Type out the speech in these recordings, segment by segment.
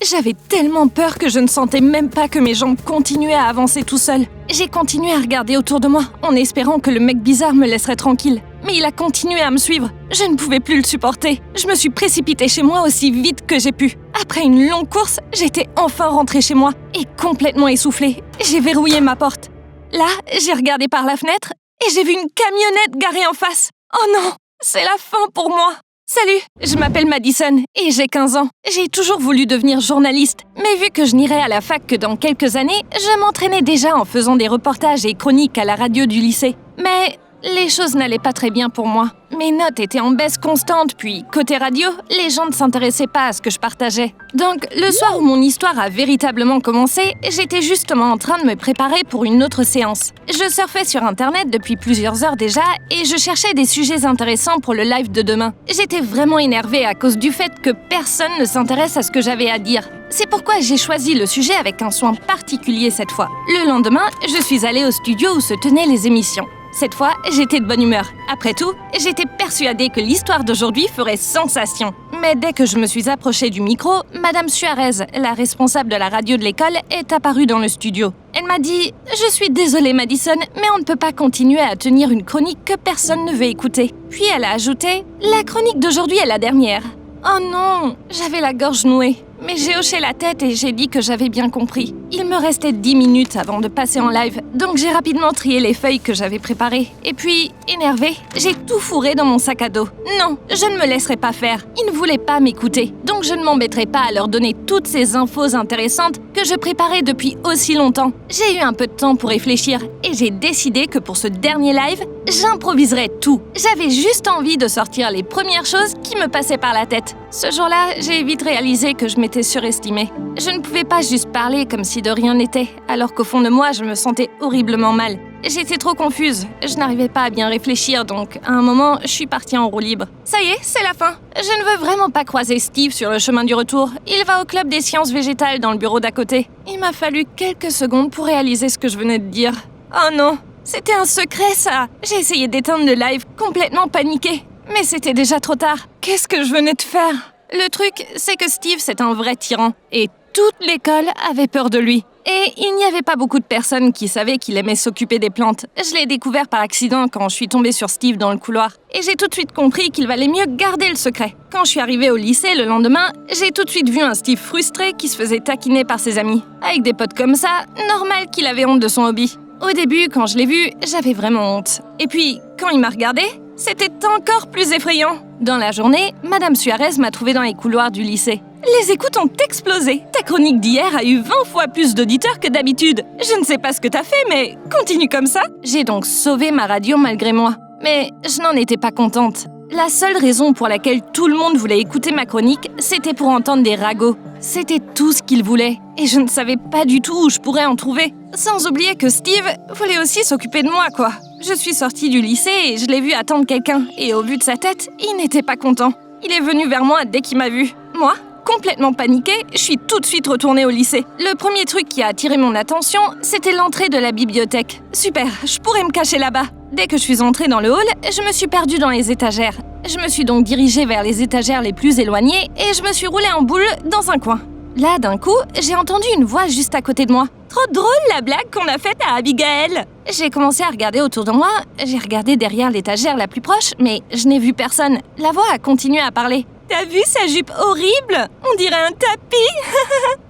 J'avais tellement peur que je ne sentais même pas que mes jambes continuaient à avancer tout seuls. J'ai continué à regarder autour de moi, en espérant que le mec bizarre me laisserait tranquille. Mais il a continué à me suivre. Je ne pouvais plus le supporter. Je me suis précipitée chez moi aussi vite que j'ai pu. Après une longue course, j'étais enfin rentrée chez moi et complètement essoufflée. J'ai verrouillé ma porte. Là, j'ai regardé par la fenêtre et j'ai vu une camionnette garée en face. Oh non, c'est la fin pour moi. Salut, je m'appelle Madison et j'ai 15 ans. J'ai toujours voulu devenir journaliste, mais vu que je n'irai à la fac que dans quelques années, je m'entraînais déjà en faisant des reportages et chroniques à la radio du lycée. Mais les choses n'allaient pas très bien pour moi. Mes notes étaient en baisse constante, puis côté radio, les gens ne s'intéressaient pas à ce que je partageais. Donc, le soir où mon histoire a véritablement commencé, j'étais justement en train de me préparer pour une autre séance. Je surfais sur Internet depuis plusieurs heures déjà et je cherchais des sujets intéressants pour le live de demain. J'étais vraiment énervée à cause du fait que personne ne s'intéresse à ce que j'avais à dire. C'est pourquoi j'ai choisi le sujet avec un soin particulier cette fois. Le lendemain, je suis allée au studio où se tenaient les émissions. Cette fois, j'étais de bonne humeur. Après tout, j'étais persuadée que l'histoire d'aujourd'hui ferait sensation. Mais dès que je me suis approchée du micro, Madame Suarez, la responsable de la radio de l'école, est apparue dans le studio. Elle m'a dit « Je suis désolée Madison, mais on ne peut pas continuer à tenir une chronique que personne ne veut écouter. » Puis elle a ajouté « La chronique d'aujourd'hui est la dernière. » Oh non, j'avais la gorge nouée. Mais j'ai hoché la tête et j'ai dit que j'avais bien compris. Il me restait 10 minutes avant de passer en live, donc j'ai rapidement trié les feuilles que j'avais préparées. Et puis, énervée, j'ai tout fourré dans mon sac à dos. Non, je ne me laisserai pas faire. Ils ne voulaient pas m'écouter, donc je ne m'embêterai pas à leur donner toutes ces infos intéressantes que je préparais depuis aussi longtemps. J'ai eu un peu de temps pour réfléchir et j'ai décidé que pour ce dernier live, j'improviserais tout. J'avais juste envie de sortir les premières choses qui me passaient par la tête. Ce jour-là, j'ai vite réalisé que je m'étais surestimée. Je ne pouvais pas juste parler comme si de rien n'était, alors qu'au fond de moi, je me sentais horriblement mal. J'étais trop confuse, je n'arrivais pas à bien réfléchir, donc à un moment, je suis partie en roue libre. Ça y est, c'est la fin. Je ne veux vraiment pas croiser Steve sur le chemin du retour. Il va au club des sciences végétales dans le bureau d'à côté. Il m'a fallu quelques secondes pour réaliser ce que je venais de dire. Oh non, c'était un secret ça. J'ai essayé d'éteindre le live, complètement paniquée. Mais c'était déjà trop tard. Qu'est-ce que je venais de faire? Le truc, c'est que Steve, c'est un vrai tyran. Et toute l'école avait peur de lui. Et il n'y avait pas beaucoup de personnes qui savaient qu'il aimait s'occuper des plantes. Je l'ai découvert par accident quand je suis tombée sur Steve dans le couloir. Et j'ai tout de suite compris qu'il valait mieux garder le secret. Quand je suis arrivée au lycée le lendemain, j'ai tout de suite vu un Steve frustré qui se faisait taquiner par ses amis. Avec des potes comme ça, normal qu'il avait honte de son hobby. Au début, quand je l'ai vu, j'avais vraiment honte. Et puis, quand il m'a regardée, c'était encore plus effrayant. Dans la journée, Madame Suarez m'a trouvée dans les couloirs du lycée. Les écoutes ont explosé. Ta chronique d'hier a eu 20 fois plus d'auditeurs que d'habitude. Je ne sais pas ce que t'as fait, mais continue comme ça. J'ai donc sauvé ma radio malgré moi. Mais je n'en étais pas contente. La seule raison pour laquelle tout le monde voulait écouter ma chronique, c'était pour entendre des ragots. C'était tout ce qu'ils voulaient. Et je ne savais pas du tout où je pourrais en trouver. Sans oublier que Steve voulait aussi s'occuper de moi, quoi. Je suis sortie du lycée et je l'ai vu attendre quelqu'un. Et au vu de sa tête, il n'était pas content. Il est venu vers moi dès qu'il m'a vu. Moi, complètement paniquée, je suis tout de suite retournée au lycée. Le premier truc qui a attiré mon attention, c'était l'entrée de la bibliothèque. Super, je pourrais me cacher là-bas. Dès que je suis entrée dans le hall, je me suis perdue dans les étagères. Je me suis donc dirigée vers les étagères les plus éloignées et je me suis roulée en boule dans un coin. Là, d'un coup, j'ai entendu une voix juste à côté de moi. Trop drôle la blague qu'on a faite à Abigail. J'ai commencé à regarder autour de moi, j'ai regardé derrière l'étagère la plus proche, mais je n'ai vu personne. La voix a continué à parler. T'as vu sa jupe horrible? On dirait un tapis.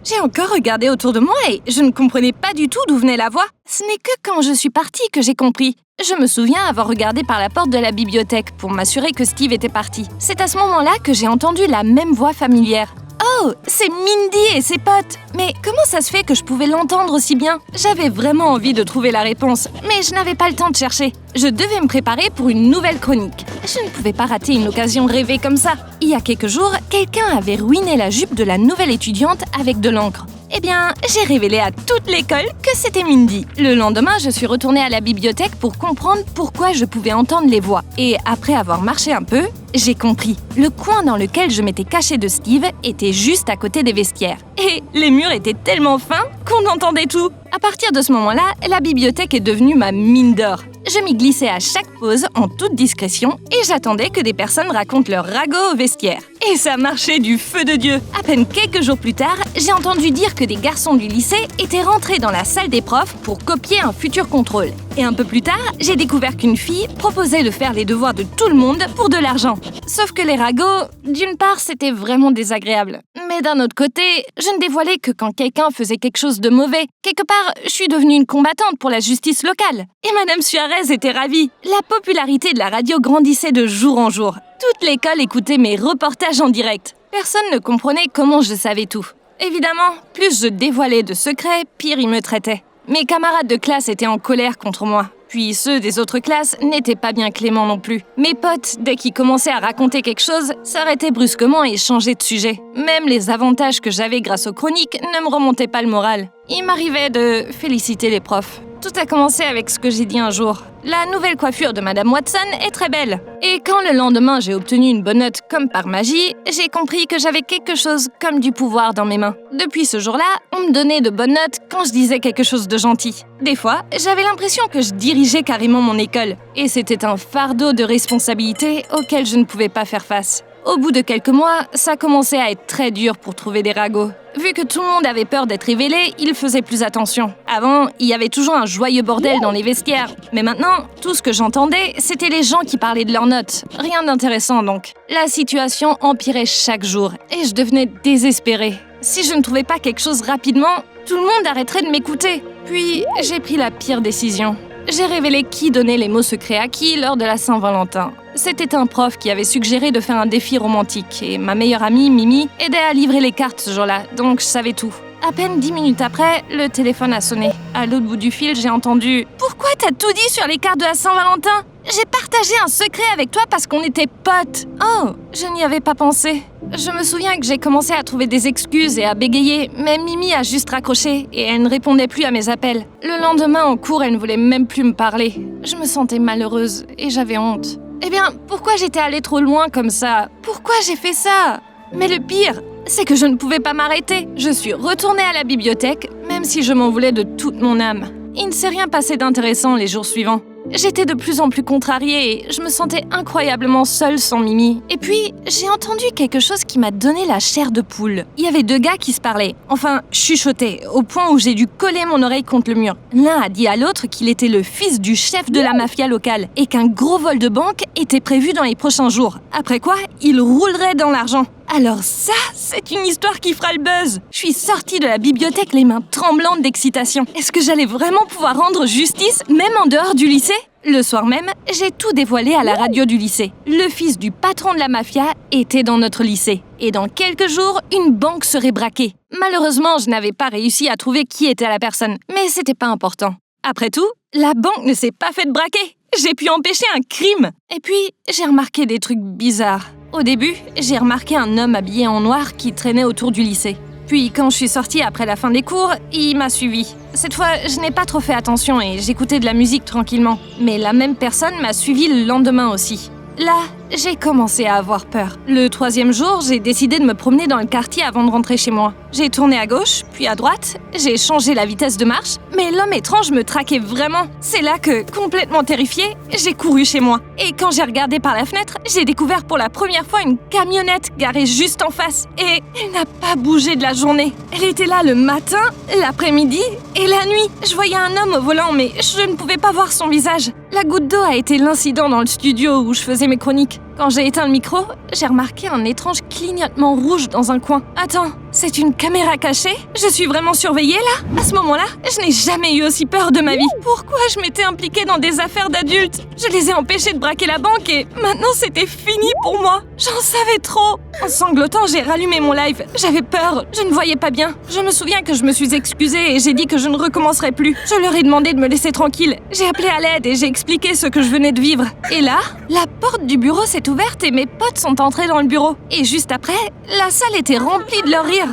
J'ai encore regardé autour de moi et je ne comprenais pas du tout d'où venait la voix. Ce n'est que quand je suis partie que j'ai compris. Je me souviens avoir regardé par la porte de la bibliothèque pour m'assurer que Steve était parti. C'est à ce moment-là que j'ai entendu la même voix familière. Oh, c'est Mindy et ses potes! Mais comment ça se fait que je pouvais l'entendre aussi bien? J'avais vraiment envie de trouver la réponse, mais je n'avais pas le temps de chercher. Je devais me préparer pour une nouvelle chronique. Je ne pouvais pas rater une occasion rêvée comme ça. Il y a quelques jours, quelqu'un avait ruiné la jupe de la nouvelle étudiante avec de l'encre. Eh bien, j'ai révélé à toute l'école que c'était Mindy. Le lendemain, je suis retournée à la bibliothèque pour comprendre pourquoi je pouvais entendre les voix. Et après avoir marché un peu, j'ai compris. Le coin dans lequel je m'étais cachée de Steve était juste à côté des vestiaires. Et les murs étaient tellement fins qu'on entendait tout. À partir de ce moment-là, la bibliothèque est devenue ma mine d'or. Je m'y glissais à chaque pause en toute discrétion et j'attendais que des personnes racontent leur ragot au vestiaire. Et ça marchait du feu de Dieu. À peine quelques jours plus tard, j'ai entendu dire que des garçons du lycée étaient rentrés dans la salle des profs pour copier un futur contrôle. Et un peu plus tard, j'ai découvert qu'une fille proposait de faire les devoirs de tout le monde pour de l'argent. Sauf que les ragots, d'une part, c'était vraiment désagréable. Mais d'un autre côté, je ne dévoilais que quand quelqu'un faisait quelque chose de mauvais. Quelque part, je suis devenue une combattante pour la justice locale. Et Madame Suarez était ravie. La popularité de la radio grandissait de jour en jour. Toute l'école écoutait mes reportages en direct. Personne ne comprenait comment je savais tout. Évidemment, plus je dévoilais de secrets, pire ils me traitaient. Mes camarades de classe étaient en colère contre moi. Puis ceux des autres classes n'étaient pas bien cléments non plus. Mes potes, dès qu'ils commençaient à raconter quelque chose, s'arrêtaient brusquement et changeaient de sujet. Même les avantages que j'avais grâce aux chroniques ne me remontaient pas le moral. Il m'arrivait de féliciter les profs. Tout a commencé avec ce que j'ai dit un jour. La nouvelle coiffure de Madame Watson est très belle. Et quand le lendemain j'ai obtenu une bonne note comme par magie, j'ai compris que j'avais quelque chose comme du pouvoir dans mes mains. Depuis ce jour-là, on me donnait de bonnes notes quand je disais quelque chose de gentil. Des fois, j'avais l'impression que je dirigeais carrément mon école. Et c'était un fardeau de responsabilité auquel je ne pouvais pas faire face. Au bout de quelques mois, ça commençait à être très dur pour trouver des ragots. Vu que tout le monde avait peur d'être révélé, ils faisaient plus attention. Avant, il y avait toujours un joyeux bordel dans les vestiaires. Mais maintenant, tout ce que j'entendais, c'était les gens qui parlaient de leurs notes. Rien d'intéressant donc. La situation empirait chaque jour et je devenais désespérée. Si je ne trouvais pas quelque chose rapidement, tout le monde arrêterait de m'écouter. Puis, j'ai pris la pire décision. J'ai révélé qui donnait les mots secrets à qui lors de la Saint-Valentin. C'était un prof qui avait suggéré de faire un défi romantique et ma meilleure amie, Mimi, aidait à livrer les cartes ce jour-là, donc je savais tout. À peine 10 minutes après, le téléphone a sonné. À l'autre bout du fil, j'ai entendu « Pourquoi t'as tout dit sur les cartes de la Saint-Valentin ? J'ai partagé un secret avec toi parce qu'on était potes !» Oh, je n'y avais pas pensé. Je me souviens que j'ai commencé à trouver des excuses et à bégayer, mais Mimi a juste raccroché et elle ne répondait plus à mes appels. Le lendemain, en cours, elle ne voulait même plus me parler. Je me sentais malheureuse et j'avais honte. Eh bien, pourquoi j'étais allée trop loin comme ça ? Pourquoi j'ai fait ça ? Mais le pire, c'est que je ne pouvais pas m'arrêter. Je suis retournée à la bibliothèque, même si je m'en voulais de toute mon âme. Il ne s'est rien passé d'intéressant les jours suivants. J'étais de plus en plus contrariée et je me sentais incroyablement seule sans Mimi. Et puis, j'ai entendu quelque chose qui m'a donné la chair de poule. Il y avait deux gars qui se parlaient, enfin chuchotaient, au point où j'ai dû coller mon oreille contre le mur. L'un a dit à l'autre qu'il était le fils du chef de la mafia locale et qu'un gros vol de banque était prévu dans les prochains jours. Après quoi, il roulerait dans l'argent. Alors ça, c'est une histoire qui fera le buzz. Je suis sortie de la bibliothèque les mains tremblantes d'excitation. Est-ce que j'allais vraiment pouvoir rendre justice, même en dehors du lycée ? Le soir même, j'ai tout dévoilé à la radio du lycée. Le fils du patron de la mafia était dans notre lycée. Et dans quelques jours, une banque serait braquée. Malheureusement, je n'avais pas réussi à trouver qui était la personne. Mais c'était pas important. Après tout, la banque ne s'est pas faite braquer. J'ai pu empêcher un crime. Et puis, j'ai remarqué des trucs bizarres. Au début, j'ai remarqué un homme habillé en noir qui traînait autour du lycée. Puis, quand je suis sortie après la fin des cours, il m'a suivie. Cette fois, je n'ai pas trop fait attention et j'écoutais de la musique tranquillement. Mais la même personne m'a suivie le lendemain aussi. Là, j'ai commencé à avoir peur. Le 3e jour, j'ai décidé de me promener dans le quartier avant de rentrer chez moi. J'ai tourné à gauche, puis à droite, j'ai changé la vitesse de marche, mais l'homme étrange me traquait vraiment. C'est là que, complètement terrifiée, j'ai couru chez moi. Et quand j'ai regardé par la fenêtre, j'ai découvert pour la première fois une camionnette garée juste en face. Et elle n'a pas bougé de la journée. Elle était là le matin, l'après-midi et la nuit. Je voyais un homme au volant, mais je ne pouvais pas voir son visage. La goutte d'eau a été l'incident dans le studio où je faisais mes chroniques. Quand j'ai éteint le micro, j'ai remarqué un étrange clignotement rouge dans un coin. Attends, c'est une caméra cachée ? Je suis vraiment surveillée là ? À ce moment-là, je n'ai jamais eu aussi peur de ma vie. Pourquoi je m'étais impliquée dans des affaires d'adultes ? Je les ai empêchés de braquer la banque et maintenant c'était fini pour moi. J'en savais trop. En sanglotant, j'ai rallumé mon live. J'avais peur, je ne voyais pas bien. Je me souviens que je me suis excusée et j'ai dit que je ne recommencerai plus. Je leur ai demandé de me laisser tranquille. J'ai appelé à l'aide et j'ai expliqué ce que je venais de vivre. Et là, la porte du bureau s'est ouverte et mes potes sont entrés dans le bureau. Et juste après, la salle était remplie de leur rire.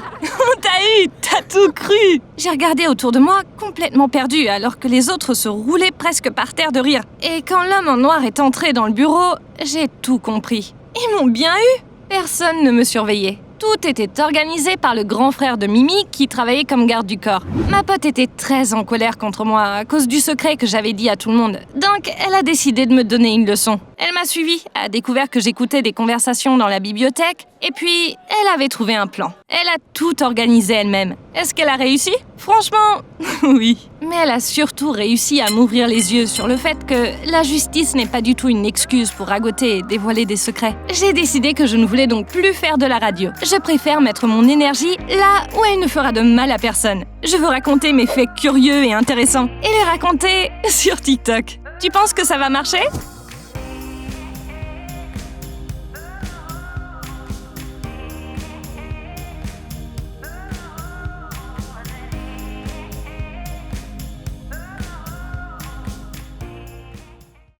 T'as tout cru. J'ai regardé autour de moi, complètement perdue, alors que les autres se roulaient presque par terre de rire. Et quand l'homme en noir est entré dans le bureau, j'ai tout compris. Ils m'ont bien eu. Personne ne me surveillait. Tout était organisé par le grand frère de Mimi qui travaillait comme garde du corps. Ma pote était très en colère contre moi à cause du secret que j'avais dit à tout le monde. Donc, elle a décidé de me donner une leçon. Elle m'a suivie, a découvert que j'écoutais des conversations dans la bibliothèque, et puis elle avait trouvé un plan. Elle a tout organisé elle-même. Est-ce qu'elle a réussi? Franchement, oui. Mais elle a surtout réussi à m'ouvrir les yeux sur le fait que la justice n'est pas du tout une excuse pour ragoter et dévoiler des secrets. J'ai décidé que je ne voulais donc plus faire de la radio. Je préfère mettre mon énergie là où elle ne fera de mal à personne. Je veux raconter mes faits curieux et intéressants et les raconter sur TikTok. Tu penses que ça va marcher?